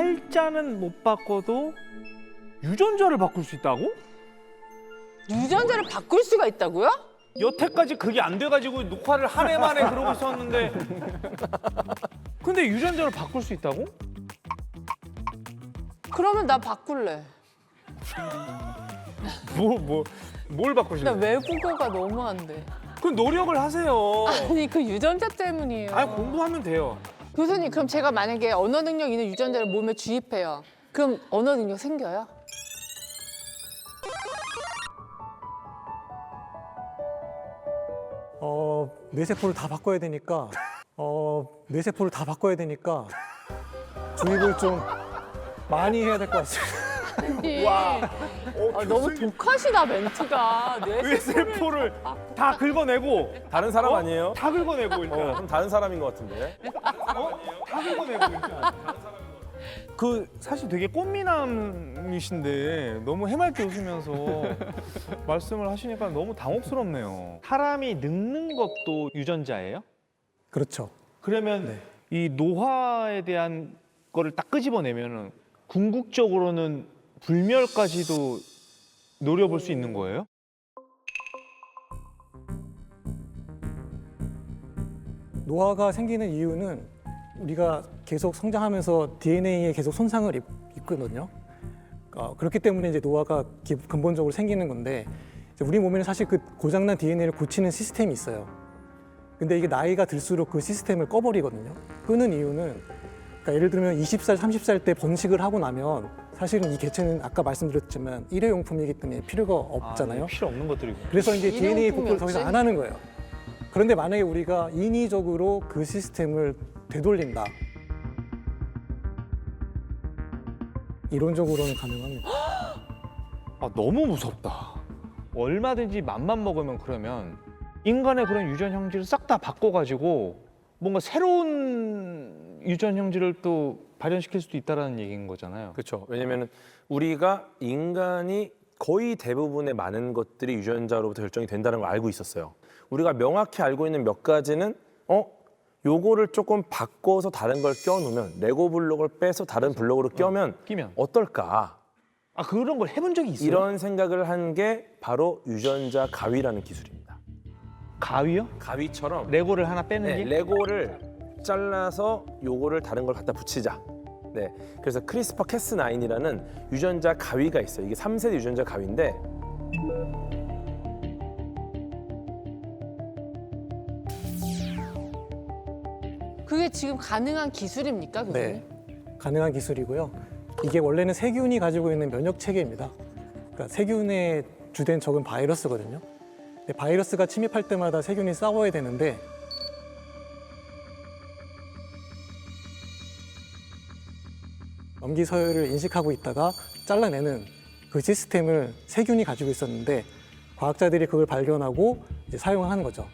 팔자는 못 바꿔도 유전자를 바꿀 수 있다고? 유전자를 바꿀 수가 있다고요? 여태까지 그게 안 돼가지고 녹화를 한 해 만에 그러고 있었는데 근데 유전자를 바꿀 수 있다고? 그러면 나 바꿀래. 뭘 나 바꾸실래요? 외국어가 너무 안 돼. 그 노력을 하세요. 아니 그 유전자 때문이에요. 아니 공부하면 돼요. 교수님 그럼 제가 만약에 언어 능력 있는 유전자를 몸에 주입해요. 그럼 언어 능력 생겨요? 뇌세포를 다 바꿔야 되니까 뇌세포를 다 바꿔야 되니까 주입을 좀 많이 해야 될 것 같습니다. 아니, 너무 독하시다 멘트가. 뇌세포를 다 긁어내고 다른 사람 아니에요? 다 긁어내고 일단 그럼 다른 사람인 것 같은데. 다 긁어내고 일단 그 사실 되게 꽃미남이신데 너무 해맑게 웃으면서 말씀을 하시니까 너무 당혹스럽네요. 사람이 늙는 것도 유전자예요? 그렇죠. 그러면 이 노화에 대한 거를 딱 끄집어내면은 궁극적으로는 불멸까지도 노려볼 수 있는 거예요? 노화가 생기는 이유는 우리가 계속 성장하면서 DNA에 계속 손상을 입거든요. 그렇기 때문에 이제 노화가 근본적으로 생기는 건데 이제 우리 몸에는 사실 그 고장난 DNA를 고치는 시스템이 있어요. 근데 이게 나이가 들수록 그 시스템을 꺼버리거든요. 끄는 이유는 그러니까 예를 들면 20살, 30살 때 번식을 하고 나면 사실은 이 개체는 아까 말씀드렸지만 일회용품이기 때문에 필요가 없잖아요. 필요 없는 것들이고. 그래서 이제 DNA 일회용품이 복구를 더 이상 없지? 안 하는 거예요. 그런데 만약에 우리가 인위적으로 그 시스템을 되돌린다. 이론적으로는 가능합니다. 아 너무 무섭다. 얼마든지 맘만 먹으면 그러면 인간의 그런 유전 형질을 싹 다 바꿔가지고 뭔가 새로운 유전 형질을 또 발현시킬 수도 있다라는 얘기인 거잖아요. 그렇죠. 왜냐면은 우리가 인간이 거의 대부분의 많은 것들이 유전자로부터 결정이 된다는 걸 알고 있었어요. 우리가 명확히 알고 있는 몇 가지는 요거를 조금 바꿔서 다른 걸 껴놓으면 레고 블록을 빼서 다른 블록으로 끼면 어떨까? 아 그런 걸 해본 적이 있어요? 이런 생각을 한 게 바로 유전자 가위라는 기술입니다. 가위요? 가위처럼 레고를 하나 빼는 게? 레고를 잘라서 요거를 다른 걸 갖다 붙이자. 네, 그래서 크리스퍼 캐스9이라는 유전자 가위가 있어요. 이게 3세대 유전자 가위인데 그게 지금 가능한 기술입니까, 교수님? 네, 가능한 기술이고요. 이게 원래는 세균이 가지고 있는 면역 체계입니다. 그러니까 세균의 주된 적은 바이러스거든요. 근데 바이러스가 침입할 때마다 세균이 싸워야 되는데 염기 서열을 인식하고 있다가 잘라내는 그 시스템을 세균이 가지고 있었는데 과학자들이 그걸 발견하고 이제 사용하는 거죠.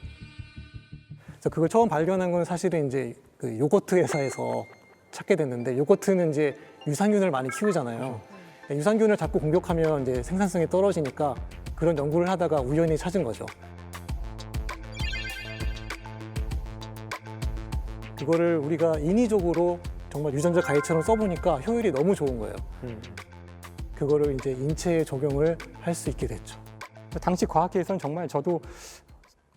그래서 그걸 처음 발견한 건 사실은 이제 그 요거트 회사에서 찾게 됐는데 요거트는 이제 유산균을 많이 키우잖아요. 유산균을 자꾸 공격하면 이제 생산성이 떨어지니까 그런 연구를 하다가 우연히 찾은 거죠. 그거를 우리가 인위적으로 정말 유전자 가위처럼 써보니까 효율이 너무 좋은 거예요. 그거를 이제 인체에 적용을 할 수 있게 됐죠. 당시 과학계에서는 정말 저도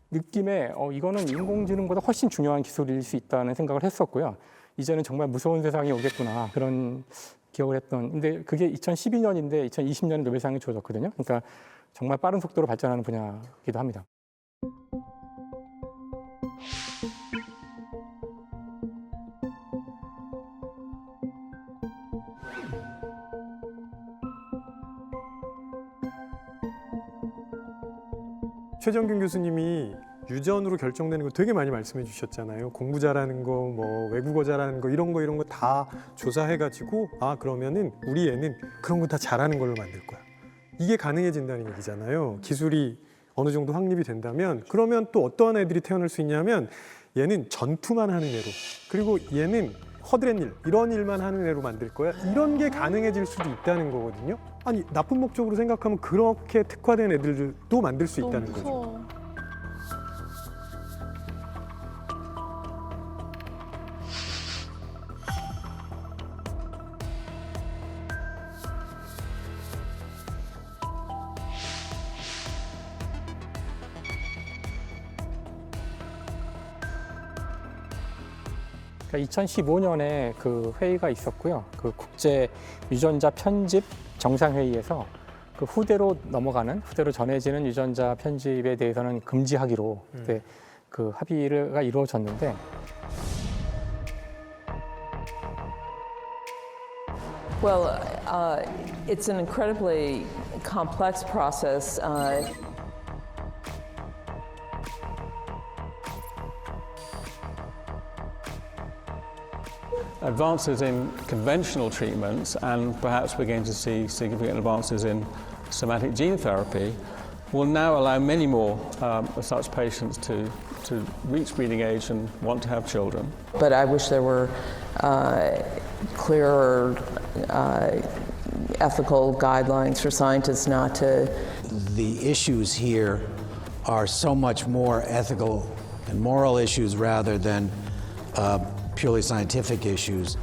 느낌에 이거는 인공지능보다 훨씬 중요한 기술일 수 있다는 생각을 했었고요. 이제는 정말 무서운 세상이 오겠구나 그런 기억을 했던. 근데 그게 2012년인데 2020년에 노벨상이 주어졌거든요. 그러니까 정말 빠른 속도로 발전하는 분야이기도 합니다. 최정균 교수님이 유전으로 결정되는 거 되게 많이 말씀해 주셨잖아요. 공부 잘하는 거, 뭐 외국어 잘하는 거 이런 거 다 조사해가지고 그러면은 우리 애는 그런 거 다 잘하는 걸로 만들 거야. 이게 가능해진다는 얘기잖아요. 기술이 어느 정도 확립이 된다면 그러면 또 어떠한 애들이 태어날 수 있냐면 얘는 전투만 하는 애로 그리고 얘는 허드렛 일, 이런 일만 하는 애로 만들 거야. 이런 게 가능해질 수도 있다는 거거든요. 아니 나쁜 목적으로 생각하면 그렇게 특화된 애들도 만들 수 있다는 거죠. 무서워. 그러니까 2015년에 그 회의가 있었고요. 그 국제 유전자 편집 정상회의에서 그 후대로 전해지는 유전자 편집에 대해서는 금지하기로 그때 그 합의가 이루어졌는데 Well, it's an incredibly complex process. Advances in conventional treatments and perhaps begin to see significant advances in somatic gene therapy will now allow many more such patients to reach breeding age and want to have children. But I wish there were clearer ethical guidelines for scientists not to. The issues here are so much more ethical and moral issues rather than purely scientific issues.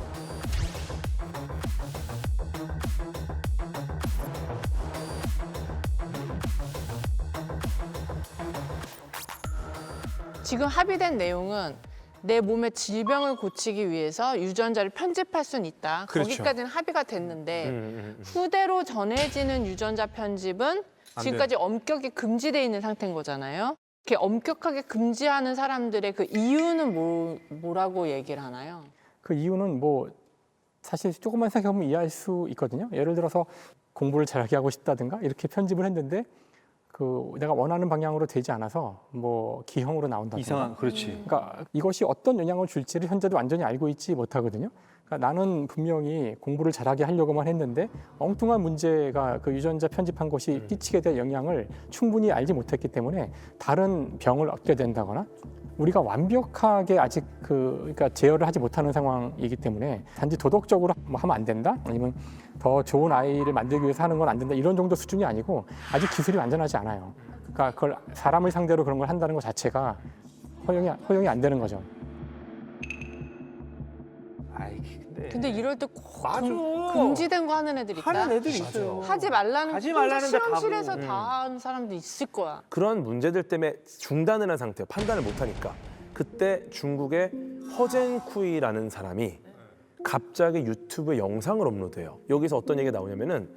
지금 합의된 내용은 내 몸의 질병을 고치기 위해서 유전자를 편집할 수는 있다. 그렇죠. 거기까지는 합의가 됐는데 후대로 전해지는 유전자 편집은 지금까지 엄격히 금지돼 있는 상태인 거잖아요. 이렇게 엄격하게 금지하는 사람들의 그 이유는 뭐라고 얘기를 하나요? 그 이유는 뭐 사실 조금만 생각해보면 이해할 수 있거든요. 예를 들어서 공부를 잘하게 하고 싶다든가 이렇게 편집을 했는데 그 내가 원하는 방향으로 되지 않아서 뭐 기형으로 나온다든가. 이상한, 그렇지. 그러니까 이것이 어떤 영향을 줄지를 현재도 완전히 알고 있지 못하거든요. 그러니까 나는 분명히 공부를 잘하게 하려고만 했는데 엉뚱한 문제가 그 유전자 편집한 것이 끼치게 될 영향을 충분히 알지 못했기 때문에 다른 병을 얻게 된다거나 우리가 완벽하게 아직 그러니까 제어를 하지 못하는 상황이기 때문에 단지 도덕적으로 뭐 하면 안 된다 아니면 더 좋은 아이를 만들기 위해서 하는 건 안 된다 이런 정도 수준이 아니고 아직 기술이 완전하지 않아요. 그러니까 그걸 사람을 상대로 그런 걸 한다는 것 자체가 허용이 안 되는 거죠. 아이, 근데 이럴 때 꼭 맞아. 금지된 거 하는 애들 있다. 하는 애들이 있어요. 하지 말라는 하지 혼자 말라는데 가고. 실험실에서 다 하는 사람도 있을 거야. 그런 문제들 때문에 중단을 한 상태예요. 판단을 못하니까. 그때 중국의 허젠쿠이라는 사람이 갑자기 유튜브에 영상을 업로드해요. 여기서 어떤 얘기가 나오냐면은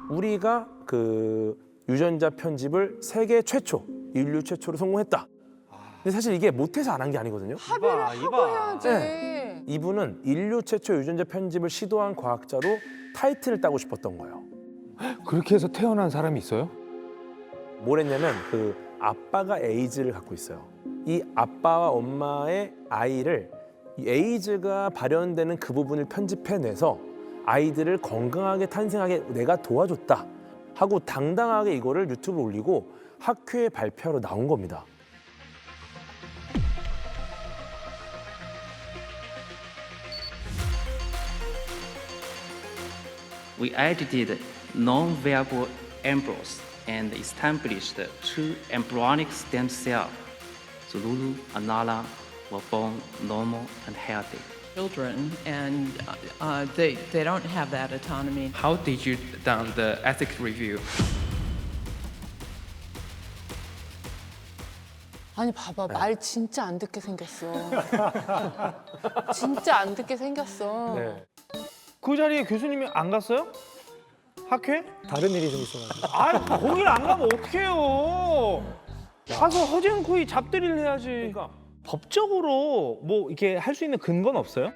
우리가 그 유전자 편집을 세계 최초, 인류 최초로 성공했다. 근데 사실 이게 못해서 안 한 게 아니거든요. 합의를 하고 해야지. 네. 이분은 인류 최초 유전자 편집을 시도한 과학자로 타이틀을 따고 싶었던 거예요. 그렇게 해서 태어난 사람이 있어요? 뭘 했냐면 그 아빠가 에이즈를 갖고 있어요. 이 아빠와 엄마의 아이를 이 에이즈가 발현되는 그 부분을 편집해내서 아이들을 건강하게 탄생하게 내가 도와줬다 하고 당당하게 이거를 유튜브에 올리고 학회에 발표하러 나온 겁니다. We edited non-viable embryos and established two embryonic stem cells. So Lulu and Nala were born normal and healthy. Children, and they don't have that autonomy. How did you done the ethics review? 아니 봐봐 말 진짜 안 듣게 생겼어. 진짜 안 듣게 생겼어. 네. 그 자리에 교수님이 안 갔어요? 학회? 다른 일이 좀 있어가지고. 아, 거길 안 가면 어떡해요? 가서 허젠쿠이 잡들이를 해야지. 그러니까. 법적으로 뭐 이렇게 할 수 있는 근거는 없어요?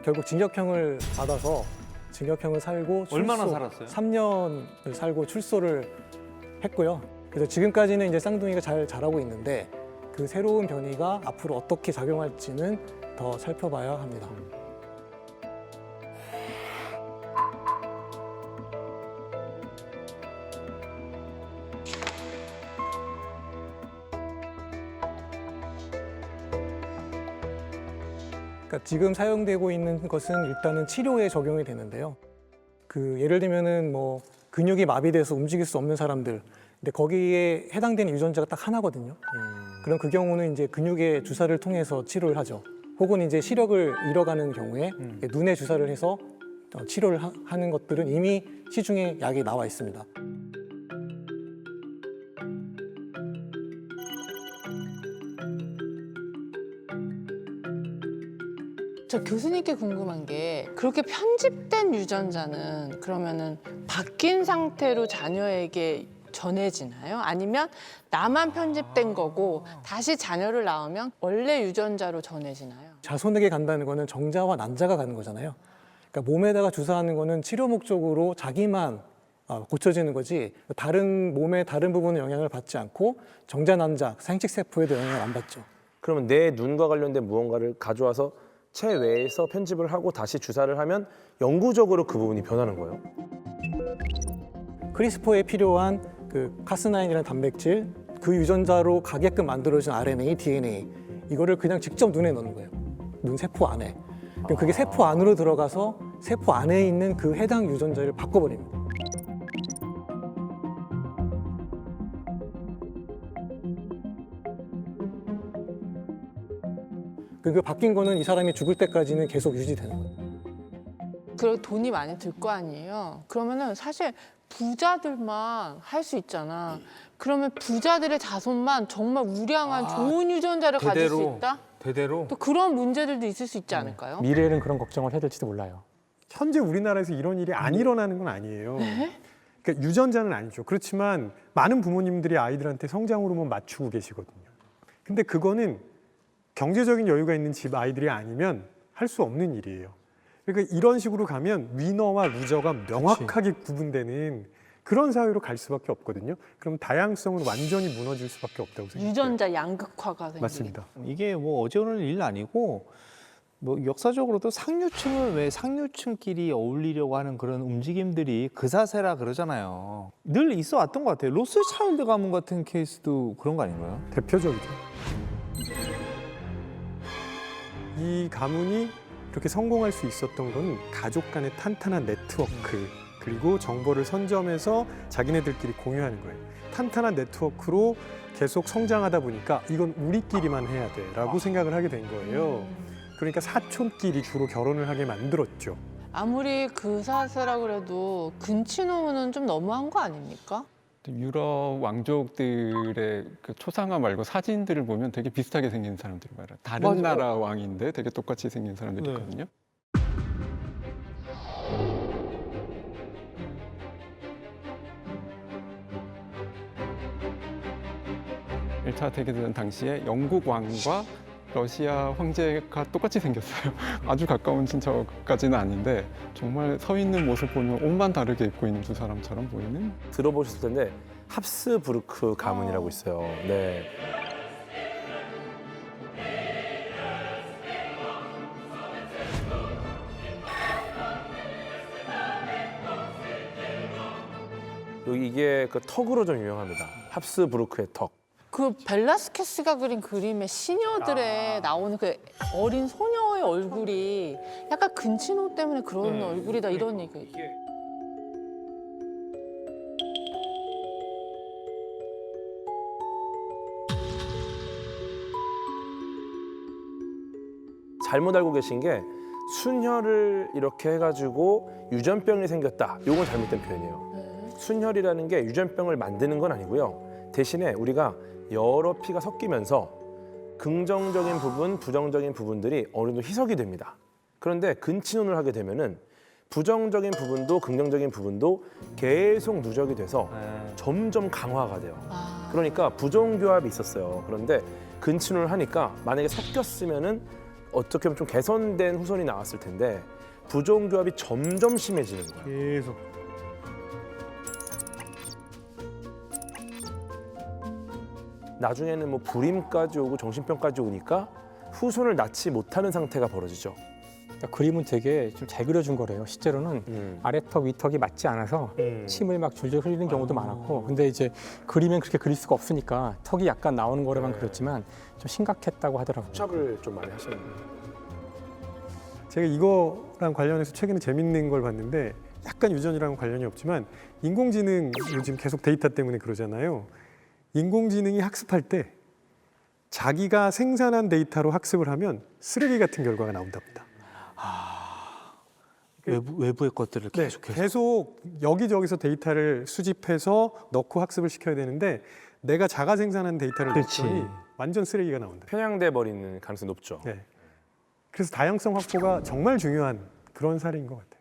결국 징역형을 받아서 징역형을 살고 얼마나 살았어요? 3년을 살고 출소를 했고요. 그래서 지금까지는 이제 쌍둥이가 잘 자라고 있는데 그 새로운 변이가 앞으로 어떻게 작용할지는 더 살펴봐야 합니다. 그러니까 지금 사용되고 있는 것은 일단은 치료에 적용이 되는데요. 그 예를 들면은 뭐 근육이 마비돼서 움직일 수 없는 사람들, 근데 거기에 해당되는 유전자가 딱 하나거든요. 그럼 그 경우는 이제 근육에 주사를 통해서 치료를 하죠. 혹은 이제 시력을 잃어가는 경우에 눈에 주사를 해서 치료를 하는 것들은 이미 시중에 약이 나와 있습니다. 저 교수님께 궁금한 게 그렇게 편집된 유전자는 그러면은 바뀐 상태로 자녀에게 전해지나요? 아니면 나만 편집된 거고 다시 자녀를 낳으면 원래 유전자로 전해지나요? 자손에게 간다는 거는 정자와 난자가 가는 거잖아요. 그러니까 몸에다가 주사하는 거는 치료 목적으로 자기만 고쳐지는 거지 다른 몸의 다른 부분에 영향을 받지 않고 정자, 난자, 생식 세포에도 영향을 안 받죠. 그러면 내 눈과 관련된 무언가를 가져와서 체외에서 편집을 하고 다시 주사를 하면 영구적으로 그 부분이 변하는 거예요. 크리스퍼에 필요한 그 카스나인이라는 단백질, 그 유전자로 가게끔 만들어진 RNA, DNA 이거를 그냥 직접 눈에 넣는 거예요. 눈 세포 안에. 그럼 그게 세포 안으로 들어가서 세포 안에 있는 그 해당 유전자를 바꿔버립니다. 그 바뀐 거는 이 사람이 죽을 때까지는 계속 유지되는 거예요. 그리고 돈이 많이 들 거 아니에요. 그러면은 사실 부자들만 할 수 있잖아. 그러면 부자들의 자손만 정말 우량한 좋은 유전자를 가질 수 있다? 대대로. 또 그런 문제들도 있을 수 있지 않을까요? 미래에는 그런 걱정을 해야 될지도 몰라요. 현재 우리나라에서 이런 일이 안 일어나는 건 아니에요. 그러니까 유전자는 아니죠. 그렇지만 많은 부모님들이 아이들한테 성장 호르몬 맞추고 계시거든요. 근데 그거는 경제적인 여유가 있는 집 아이들이 아니면 할 수 없는 일이에요. 그러니까 이런 식으로 가면 위너와 루저가 명확하게 구분되는 그런 사회로 갈 수밖에 없거든요. 그럼 다양성은 완전히 무너질 수밖에 없다고 생각해요. 유전자 양극화가 생기게. 맞습니다. 이게 뭐 어제 오늘 일 아니고 뭐 역사적으로도 상류층은 왜 상류층끼리 어울리려고 하는 그런 움직임들이 그사세라 그러잖아요. 늘 있어 왔던 것 같아요. 로스차일드 가문 같은 케이스도 그런 거 아닌가요? 대표적이죠. 이 가문이 그렇게 성공할 수 있었던 건 가족 간의 탄탄한 네트워크 그리고 정보를 선점해서 자기네들끼리 공유하는 거예요. 탄탄한 네트워크로 계속 성장하다 보니까 이건 우리끼리만 해야 돼라고 생각을 하게 된 거예요. 그러니까 사촌끼리 주로 결혼을 하게 만들었죠. 아무리 그사세라 그래도 근친혼은 좀 너무한 거 아닙니까? 유럽 왕족들의 그 초상화 말고 사진들을 보면 되게 비슷하게 생긴 사람들이 많아요. 다른 맞아요. 나라 왕인데 되게 똑같이 생긴 사람들이 네. 있거든요. 일차 대대전 당시에 영국 왕과 러시아 황제가 똑같이 생겼어요. 아주 가까운 친척까지는 아닌데 정말 서 있는 모습 보면 옷만 다르게 입고 있는 두 사람처럼 보이는. 들어보셨을 텐데 합스부르크 가문이라고 있어요. 네. 여기 이게 그 턱으로 좀 유명합니다. 합스부르크의 턱. 그 벨라스케스가 그린 그림의 시녀들에 나오는 그 어린 소녀의 얼굴이 약간 근친혼 때문에 그런 얼굴이다 이런 얘기. 잘못 알고 계신 게 순혈을 이렇게 해가지고 유전병이 생겼다. 이건 잘못된 표현이에요. 순혈이라는 게 유전병을 만드는 건 아니고요. 대신에 우리가 여러 피가 섞이면서 긍정적인 부분, 부정적인 부분들이 어느 정도 희석이 됩니다. 그런데 근친혼을 하게 되면은 부정적인 부분도 긍정적인 부분도 계속 누적이 돼서 점점 강화가 돼요. 그러니까 부정교합이 있었어요. 그런데 근친혼을 하니까 만약에 섞였으면은 어떻게 보면 좀 개선된 후손이 나왔을 텐데 부정교합이 점점 심해지는 거예요. 계속. 나중에는 뭐 불임까지 오고 정신병까지 오니까 후손을 낳지 못하는 상태가 벌어지죠. 그러니까 그림은 되게 좀 잘 그려준 거래요. 실제로는 아래턱, 위턱이 맞지 않아서 침을 막 줄줄 흘리는 경우도 많았고, 근데 이제 그리면 그렇게 그릴 수가 없으니까 턱이 약간 나오는 거로만 그렸지만 좀 심각했다고 하더라고요. 수첩을 좀 많이 하셨는데. 제가 이거랑 관련해서 최근에 재밌는 걸 봤는데 약간 유전이랑 관련이 없지만 인공지능 요즘 계속 데이터 때문에 그러잖아요. 인공지능이 학습할 때 자기가 생산한 데이터로 학습을 하면 쓰레기 같은 결과가 나온답니다. 외부의 것들을 계속해서. 계속 여기저기서 데이터를 수집해서 넣고 학습을 시켜야 되는데 내가 자가 생산한 데이터를 그렇지. 넣더니 완전 쓰레기가 나온다. 편향돼 버리는 가능성이 높죠. 네. 그래서 다양성 확보가 정말 중요한 그런 사례인 것 같아요.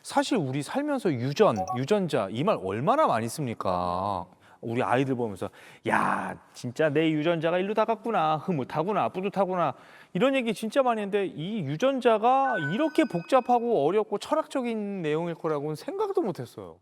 사실 우리 살면서 유전자 이 말 얼마나 많이 씁니까? 우리 아이들 보면서 야 진짜 내 유전자가 일로 다 갔구나, 흐뭇하구나, 뿌듯하구나 이런 얘기 진짜 많이 했는데 이 유전자가 이렇게 복잡하고 어렵고 철학적인 내용일 거라고는 생각도 못했어요.